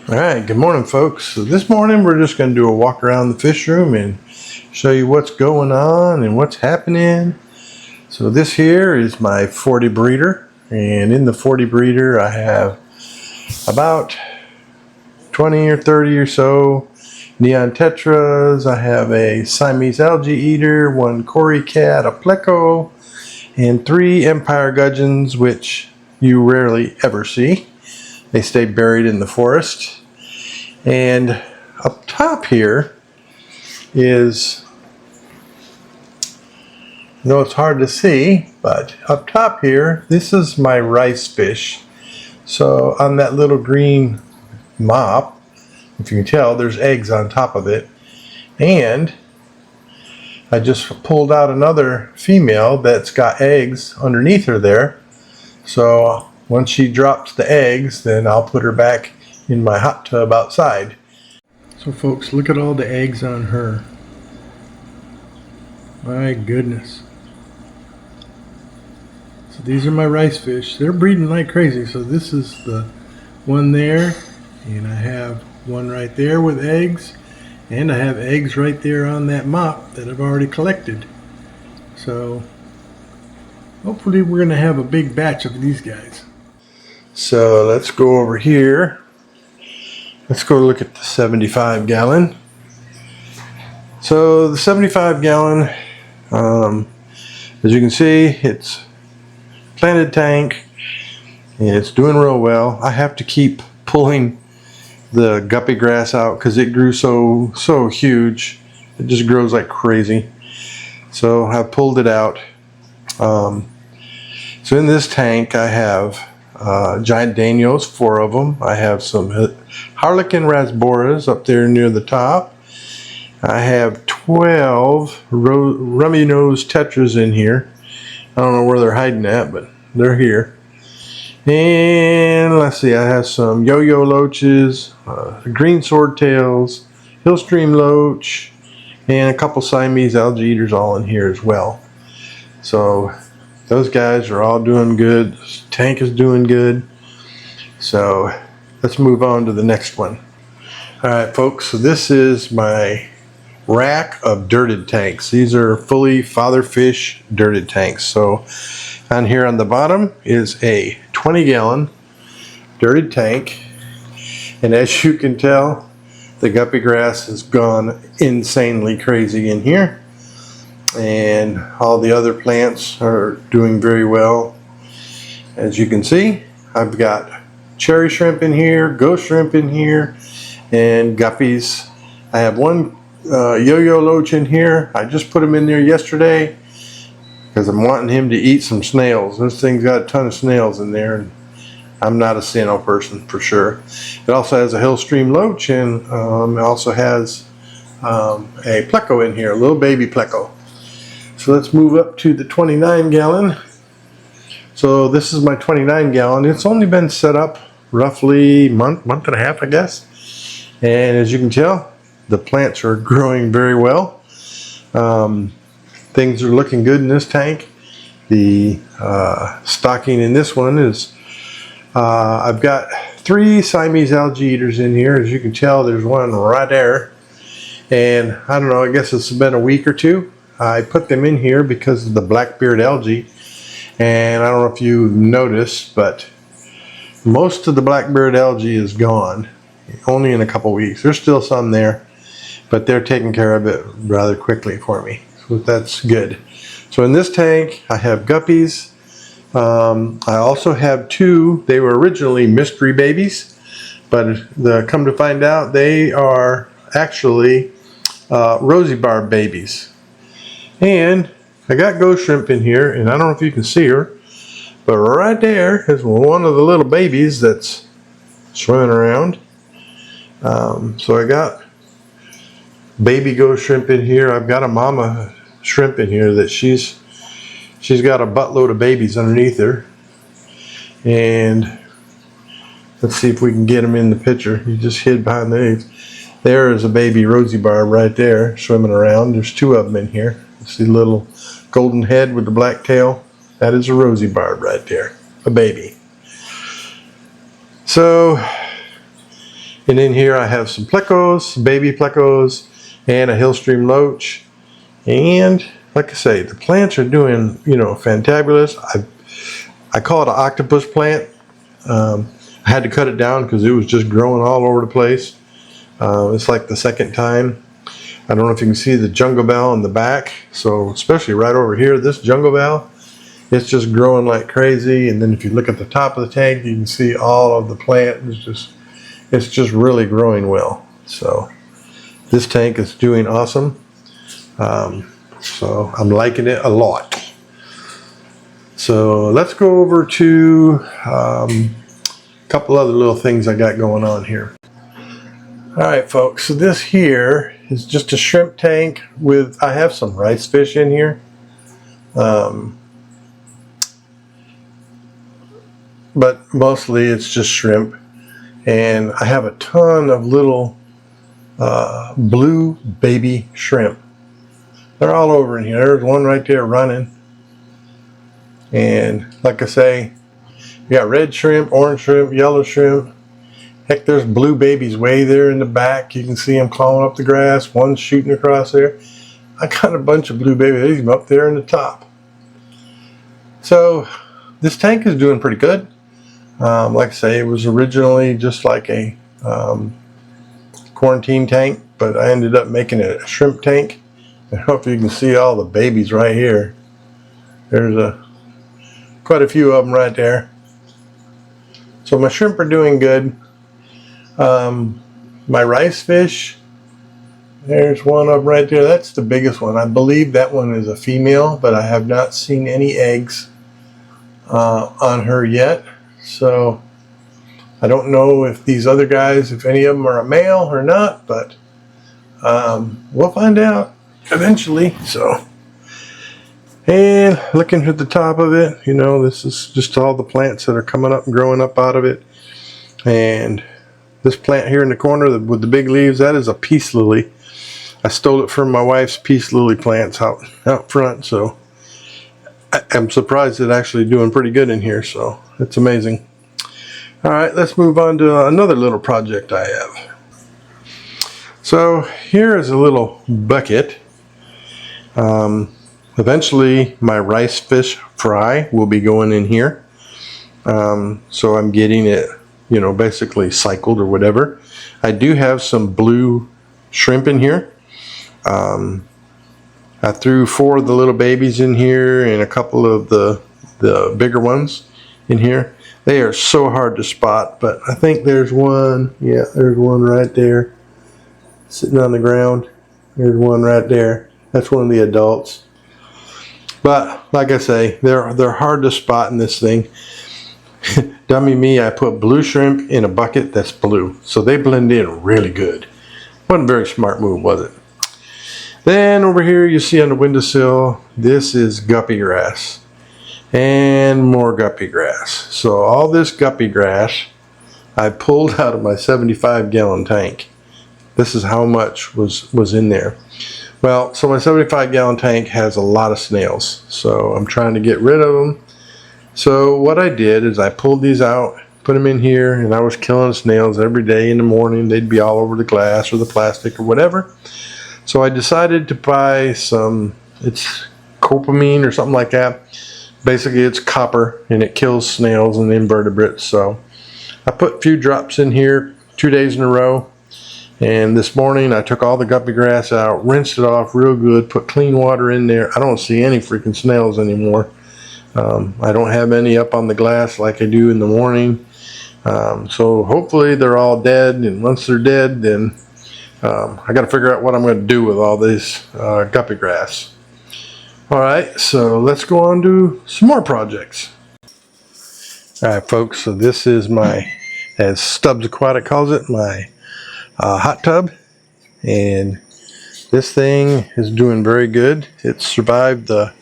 All right, good morning, folks. So this morning we're just going to do a walk around the fish room and show you what's going on and what's happening. So this here is my 40 breeder, and in the 40 breeder I have about 20 or 30 or so neon tetras. I have a Siamese algae eater, one Cory cat, a pleco, and 3 empire gudgeons, which you rarely ever see. They stay buried in the forest. And up top here is, I know it's hard to see, but up top here, this is my rice fish. So on that little green mop, if you can tell, there's eggs on top of it. And I just pulled out another female that's got eggs underneath her there. So once she drops the eggs, then I'll put her back in my hot tub outside. So folks, look at all the eggs on her. My goodness. So these are my rice fish. They're breeding like crazy. So this is the one there, and I have one right there with eggs, and I have eggs right there on that mop that I've already collected. So hopefully we're going to have a big batch of these guys. So let's go over here. Let's go look at the 75 gallon. So the 75 gallon, as you can see, it's planted tank and it's doing real well. I have to keep pulling the guppy grass out because it grew so huge. It just grows like crazy. So I pulled it out. So in this tank I have giant Danios, 4 of them. I have some Harlequin Rasboras up there near the top. I have 12 rummy nose tetras in here. I don't know where they're hiding at, but they're here. And let's see, I have some yo-yo loaches, green swordtails, hillstream loach, and a couple Siamese algae eaters all in here as well. So those guys are all doing good. This tank is doing good. So let's move on to the next one. All right, folks, so this is my rack of dirted tanks. These are fully father fish dirted tanks. So on here on the bottom is a 20 gallon dirted tank. And as you can tell, the guppy grass has gone insanely crazy in here. And all the other plants are doing very well. As you can see, I've got cherry shrimp in here, ghost shrimp in here, and guppies. I have one yo-yo loach in here. I just put him in there yesterday because I'm wanting him to eat some snails. This thing's got a ton of snails in there, and I'm not a Sano person for sure. It also has a hillstream loach, and it also has a pleco in here, a little baby pleco. So let's move up to the 29 gallon. So this is my 29 gallon. It's only been set up roughly month and a half, I guess. And as you can tell, the plants are growing very well. Things are looking good in this tank. The stocking in this one is, I've got 3 Siamese algae eaters in here. As you can tell, there's one right there. And I don't know, I guess it's been a week or two. I put them in here because of the blackbeard algae, and I don't know if you've noticed, but most of the blackbeard algae is gone, only in a couple weeks. There's still some there, but they're taking care of it rather quickly for me, so that's good. So in this tank I have guppies. I also have 2, they were originally mystery babies, but come to find out they are actually rosy barb babies. And I got ghost shrimp in here, and I don't know if you can see her, but right there is one of the little babies that's swimming around. So I got baby ghost shrimp in here. I've got a mama shrimp in here that she's got a buttload of babies underneath her. And let's see if we can get him in the picture. He just hid behind the eggs. There is a baby rosy barb right there swimming around. There's 2 of them in here. See the little golden head with the black tail? That is a rosy barb right there, a baby. So And in here I have some plecos, baby plecos, and a Hillstream loach. And like I say, the plants are doing, you know, fantabulous. I call it an octopus plant. I had to cut it down because it was just growing all over the place. It's like the second time. I don't know if you can see the jungle bell in the back. So especially right over here, this jungle bell, it's just growing like crazy. And then if you look at the top of the tank, you can see all of the plant. It's just really growing well. So this tank is doing awesome. So I'm liking it a lot. So let's go over to a couple other little things I got going on here. All right, folks, so this here is just a shrimp tank with, I have some rice fish in here. But mostly it's just shrimp. And I have a ton of little blue baby shrimp. They're all over in here. There's one right there running. And like I say, you got red shrimp, orange shrimp, yellow shrimp. Heck, there's blue babies way there in the back. You can see them clawing up the grass. One's shooting across there. I got a bunch of blue babies. They're up there in the top. So this tank is doing pretty good. Like I say, it was originally just like a quarantine tank, but I ended up making it a shrimp tank. I hope you can see all the babies right here. There's quite a few of them right there. So my shrimp are doing good. My rice fish, there's one of them right there. That's the biggest one. I believe that one is a female, but I have not seen any eggs on her yet. So I don't know if these other guys, if any of them are a male or not, but we'll find out eventually. So, and looking at the top of it, you know, this is just all the plants that are coming up and growing up out of it. And this plant here in the corner with the big leaves, that is a peace lily. I stole it from my wife's peace lily plants out front. So I'm surprised it's actually doing pretty good in here. So it's amazing. All right, let's move on to another little project I have. So here is a little bucket. Eventually my rice fish fry will be going in here. So I'm getting it, you know, basically cycled or whatever. I do have some blue shrimp in here. I threw 4 of the little babies in here and a couple of the bigger ones in here. They are so hard to spot, but I think there's one. Yeah, there's one right there sitting on the ground. There's one right there. That's one of the adults. But like I say, they're hard to spot in this thing. Dummy me, I put blue shrimp in a bucket that's blue. So they blend in really good. Wasn't a very smart move, was it? Then over here you see on the windowsill, this is guppy grass. And more guppy grass. So all this guppy grass I pulled out of my 75-gallon tank. This is how much was in there. Well, so my 75-gallon tank has a lot of snails. So I'm trying to get rid of them. So what I did is I pulled these out, put them in here, and I was killing snails every day in the morning. They'd be all over the glass or the plastic or whatever. So I decided to buy some, it's copamine or something like that. Basically it's copper and it kills snails and invertebrates. So I put a few drops in here 2 days in a row. And this morning I took all the guppy grass out, rinsed it off real good, put clean water in there. I don't see any freaking snails anymore. I don't have any up on the glass like I do in the morning. So hopefully they're all dead, and once they're dead, then I got to figure out what I'm going to do with all this guppy grass. All right, so let's go on to some more projects. All right, folks, so this is my, as Stubbs Aquatic calls it, my hot tub. And this thing is doing very good. It survived the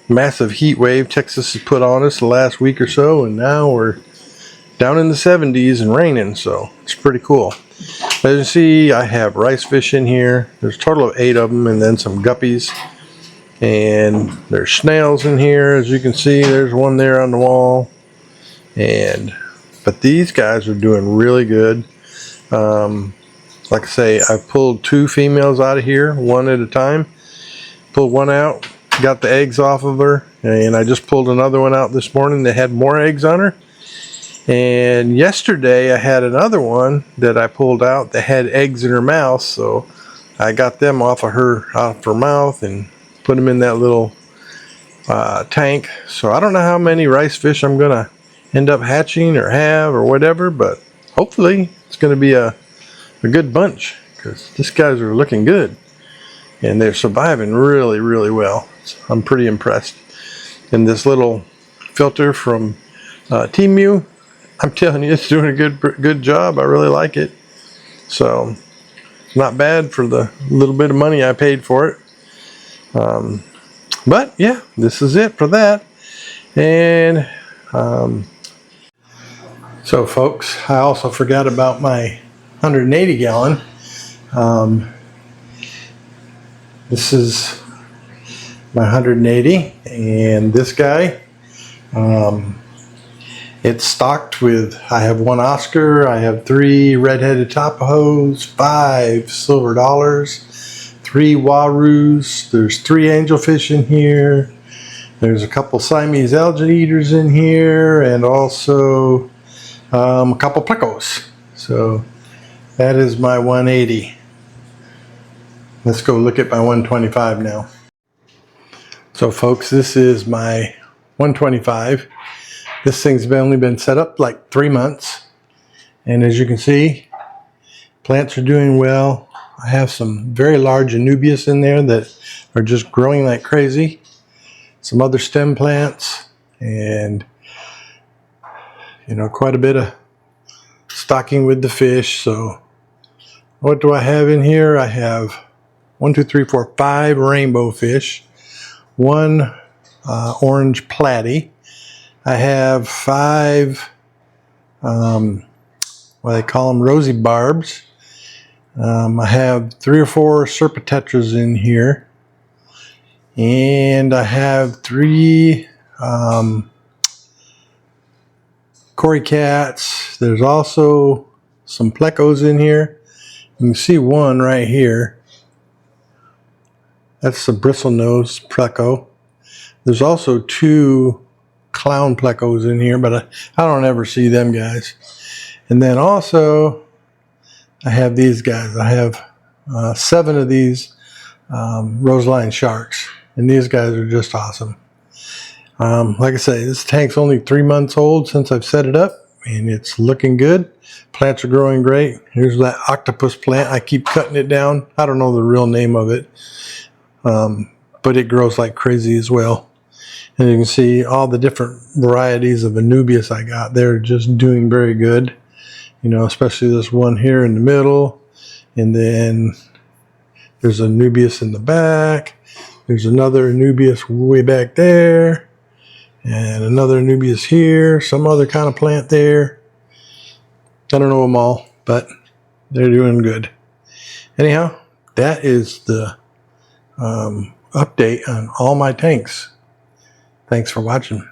massive heat wave Texas has put on us the last week or so, and now we're down in the 70s and raining, so it's pretty cool. As you see, I have rice fish in here. There's a total of 8 of them, and then some guppies. And there's snails in here. As you can see, there's one there on the wall. But these guys are doing really good. Like I say, I pulled 2 females out of here, one at a time. Pulled one out, got the eggs off of her, and I just pulled another one out this morning that had more eggs on her. And yesterday I had another one that I pulled out that had eggs in her mouth, so I got them off her mouth and put them in that little tank. So I don't know how many rice fish I'm gonna end up hatching or have or whatever, but hopefully it's gonna be a good bunch, because these guys are looking good and they're surviving really, really well. So I'm pretty impressed. And this little filter from Temu, I'm telling you, it's doing a good job. I really like it. So it's not bad for the little bit of money I paid for it. But yeah, this is it for that. And so folks, I also forgot about my 180 gallon. This is my 180, and this guy, it's stocked with, I have 1 Oscar, I have 3 red-headed Tapajos, 5 silver dollars, 3 Warus, there's 3 angelfish in here, there's a couple Siamese algae eaters in here, and also a couple plecos. So that is my 180. Let's go look at my 125 now. So folks, this is my 125. This thing's only been set up like 3 months. And as you can see, plants are doing well. I have some very large Anubias in there that are just growing like crazy. Some other stem plants, and quite a bit of stocking with the fish. So what do I have in here? I have 1, 2, 3, 4, 5 rainbow fish, 1 orange platy. I have 5, what they call them, rosy barbs. I have 3 or 4 serpentetras in here, and I have 3 cory cats. There's also some plecos in here. You can see one right here. That's the bristlenose pleco. There's also 2 clown plecos in here, but I don't ever see them guys. And then also I have these guys. I have 7 of these roseline sharks, and these guys are just awesome. Like I say, this tank's only 3 months old since I've set it up, and it's looking good. Plants are growing great. Here's that octopus plant. I keep cutting it down. I don't know the real name of it. But it grows like crazy as well. And you can see all the different varieties of Anubias I got. They're just doing very good. Especially this one here in the middle. And then there's a Anubias in the back. There's another Anubias way back there. And another Anubias here. Some other kind of plant there. I don't know them all, but they're doing good. Anyhow, that is the update on all my tanks. Thanks for watching.